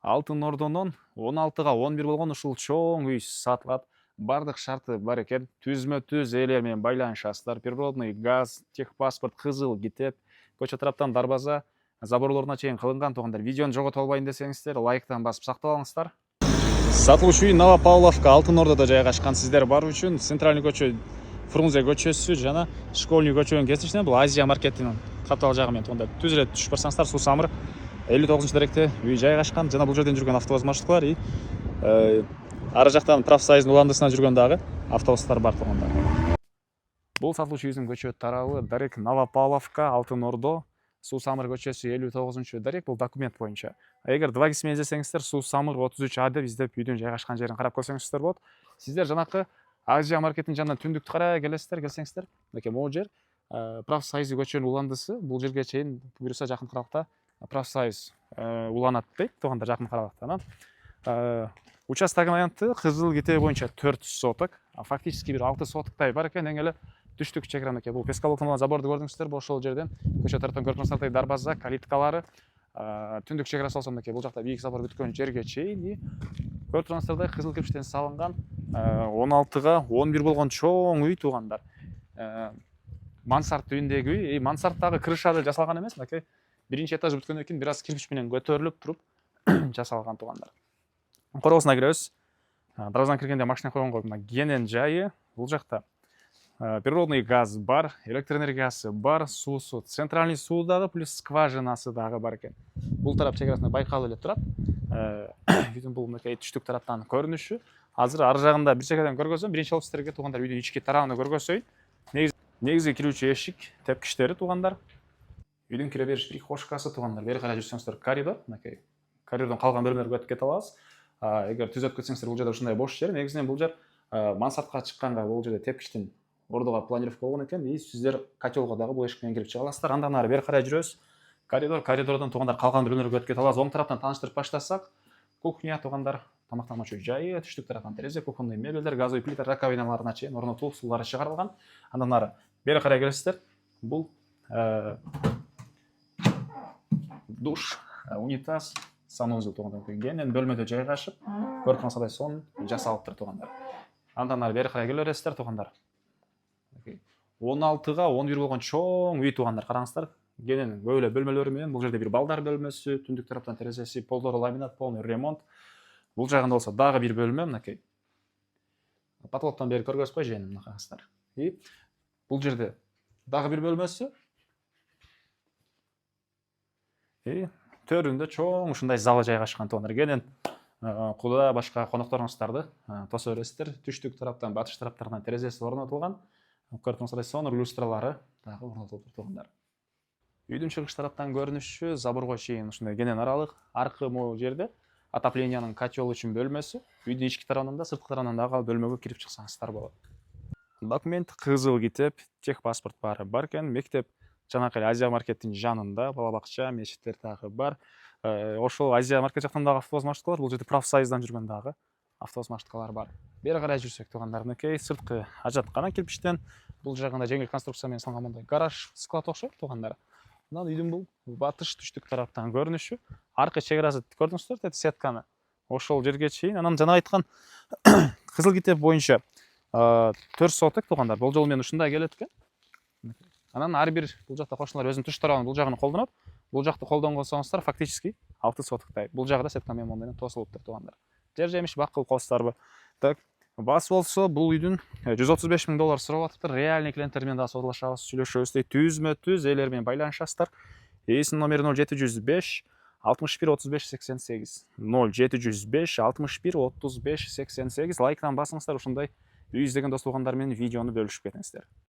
Алтын Ордонун 16га 11 болгон ушул чоң үй сатылат. Бардык шарты бар экен. Түзмө-түз ээлер менен байланышасыздар. Природный газ, техпаспорт, кызыл китеп, көчө тараптан дарбаза, заборлоруна чейин кылынган туугандар. Видеону жогото албайын десеңиздер, лайктан басып сактап алыңыздар. Сатылуучу үй Новопавловка, Алтын Ордодо жайгашкан. Сиздер баруу үчүн Центральный көчө, Фрунзе көчөсү жана Школьный көчөнүн кесишинде бул Азия маркетинин каптал жагы менен туугандар. Түз эле түшүп барсаңыздар, Суу Самыр 59-даректе үй жайгашкан. Жана бул жерден жүргөн автобус маршруттары и ары жактан профсоюздун уландысына жүргөн дагы автобустар бар туугандар. Бул сатылуучу үйдүн көчө тарабы дарек Новопавловка, Алтын Ордо, Суу Самыр көчөсү 59-дарек. Бул документ боюнча. Эгер 2 кисимен издесеңиздер, Суу Самыр 33А деп издеп үйдүн жайгашкан жерин карап көрсөңүздөр болот. Сиздер жанакы Азия маркетинин жанынан түндүктү карай келсеңиздер, мынакей могу жер профсоюз көчөнүн уландысы. Бул жерге чейин буюрса жакын аралыкта профсоюз уланат дейт туугандар, жакын аралыкта. Участогдун аянты кызыл китеби боюнча 4 соток, фактически бир 6 сотоктай бар экен. Эң эле түштүк чек экен. Бул пескалоктон заборду көрдүңүздөр, ошол жерден көчө тараптан көрүп турсаңыздар, дарбаза, калиткалары, түндүк чек болсо мынакей бул жакта бийик забор бүткөн жерге чейин көрүп турсаңыздар, кызыл кирпичтен салынган 16га 11 болгон чоң үй туугандар. Мансард түйүндөгү үй, мансарттагы крыша да жасалган эмес, мынакей биринчи этаж бүткөндөн кийин бир аз кирпич менен көтөрүлүп туруп жасалган туугандар. Коросуна киребиз. Дарбазадан киргенде машина койгонго мына кенен жайы. Бул жакта природный газ бар, электроэнергиясы бар, суусу, центральный суу дагы плюс скважинасы дагы бар экен. Бул тарап чек байкалып эле турат. Үйдүн бул мынакей түштүк тараптан көрүнүшү. Азыр ары жагында бир чекеден көргөзөм. Биринчи болуп сиздерге туугандар үйдүн ички тарабын көргөзөйүн. Негизги кирүүчү эшик, тепкичтери туугандар. Үйдүн кире бериш прихожкасы туугандар. Бери карай жүрсөңүздөр коридор, мынакей коридордон калган бөлмөлөргө өтүп кете алабыз. Эгер түзөт кетсеңиздер, бул жерде ушундай бош жер. Негизинен бул жер мансартка чыкканга бул жерде тепкичтин ордуга планировка болгон экен. И сиздер котелго дагы бул эшиктен кирип чыга аласыздар. Андан ары бери карай жүрөбүз. Коридордон туугандар калган бөлмөлөргө өтүп кете алабыз. Оң тараптан тааныштырып баштасак, кухня туугандар, тамактануучу жайы, түштүк тараптан терезе, кухонный мебелдер, газовый плита, раковиналарына чейин орнотулуп, суулары чыгарылган. Андан ары бери карай келесиздер. Бул душ, унитаз, санузел туугандар. Кенен бөлмөдө жайгашып, көрүп турсаңыздар, сонун жасалыптыр туугандар. Андан ары бери карай келе бересиздер туугандар. 16га 11 болгон чоң үй туугандар, караңыздар. Кенен көйлө бөлмөлөрү менен бул жерде бир балдар бөлмөсү, түндүк тараптан терезеси, полдору ламинат, полный ремонт. Бул жагында болсо дагы бир бөлмө, мынакей. Потолоктон бери көргөзүп кой жээним, мына караңыздар. И бул жерде дагы бир бөлмөсү. И төрүндө чоң ушундай залы жайгашкан туугандар. Кенен куда башка конокторуңуздарды тосо бересиздер. Түштүк тараптан, батыш тараптарынан терезеси орнотулган. Көрүп турсаңыздар, сонун люстралары дагы орнотулуп туугандар. Үйдүн чыгыш тараптан көрүнүшү, заборго чейин ушундай кенен аралык. Аркы могу жерде отоплениянын котел үчүн бөлмөсү. Үйдүн ички тарабынан да, сырткы тарабынан дагы бөлмөгө кирип чыксаңыздар болот. Документ кызыл китеп, техпаспорт баары бар экен. Мектеп жанакы Азия маркеттин жанында, бала бакча, мечиттер дагы бар. Ошол Азия маркет жактан дагы автобус маршруткалар, бул жерде профсоюздан жүргөн дагы автобус маршруткалар бар. Бери карай жүрсөк туугандар, мынакей сырткы ажаткана кирпичтен, бул жагында жеңил конструкция менен салынган мындай гараж, склад окшойт туугандар. Анан үйдүн бул батыш түштүк тараптан көрүнүшү. Аркы чек арасы көрдүңүздөр, сетканы. Ошол жерге чейин. Анан жана айткан кызыл китеп боюнча 4 соток туугандар. Бул жолу менен ушундай келет экен. Анан ар бир бул жакта кошуналар өзүнүн туш тарабын бул жагын колдонот. Бул жакты колдонгонсоңуздар фактически 6 сотоктай. Бул жагы да сетка менен тосулуптур туугандар. Жер жемиш бакыл костарбы. Так, бас болсо бул үйдүн $135 000 сурап атыптыр. Реальный клиенттер менен да саудалашабыз, сүйлөшөбүз дейт. Түзмө-түз ээлер менен байланышасыздар. Эсин номери 0705 61 35 88. 0705 61 35 88. Лайктан басыңыздар, ушундай үй издеген дос туугандар менен видеону бөлүшүп кетиңиздер.